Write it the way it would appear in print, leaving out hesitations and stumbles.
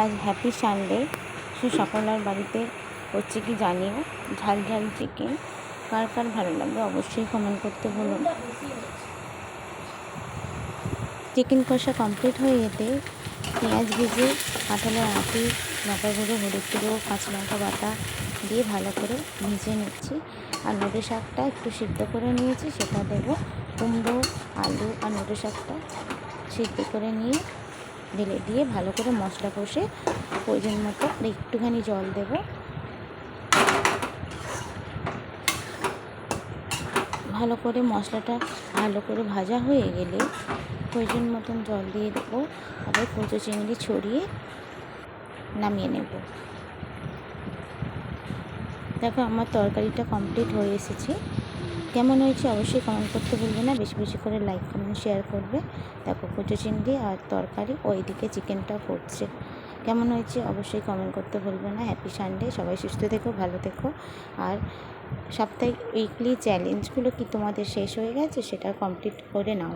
আজ happy Sunday. সকলের বাড়িতে হচ্ছে কি জানিও, ঝাল ঝাল চিকেন। কার কার ভালো লাগবে অবশ্যই কমেন্ট করতে বলুন। চিকেন কষা কমপ্লিট হয়ে যেতে পেঁয়াজ ভেজে, কাঁঠালের আঁটি, লঙ্কা গুঁড়ো, হলুদ গুঁড়ো, কাঁচা লঙ্কা বাটা দিয়ে ভালো করে ভেজে নিচ্ছি। আর নোটে শাকটা একটু সিদ্ধ করে নিয়েছি, সেটা দেবো। কুমড়ো, আলু আর নোটে শাকটা সিদ্ধ করে নিয়ে ঢেলে দিয়ে ভালো করে মশলা কষে প্রয়োজন মতো একটুখানি জল দেব। ভালো করে মশলাটা ভালো করে ভাজা হয়ে গেলে প্রয়োজন মতন জল দিয়ে দেবো। আবার কচু চিংড়ি ছড়িয়ে নামিয়ে নেব। দেখো আমার তরকারিটা কমপ্লিট হয়ে এসেছে। কেমন হয়েছে অবশ্যই কমেন্ট করতে ভুলবে না। বেশি বেশি করে লাইক কমেন্ট শেয়ার করবে। দেখো কচু চিংড়ি আর তরকারি, ওইদিকে চিকেনটা ফুটছে। কেমন হয়েছে অবশ্যই কমেন্ট করতে ভুলবে না। হ্যাপি সানডে, সবাই সুস্থ থেকো, ভালো থেকো। আর সাপ্তাহিক উইকলি চ্যালেঞ্জগুলো কি তোমাদের শেষ হয়ে গেছে? সেটা কমপ্লিট করে নাও।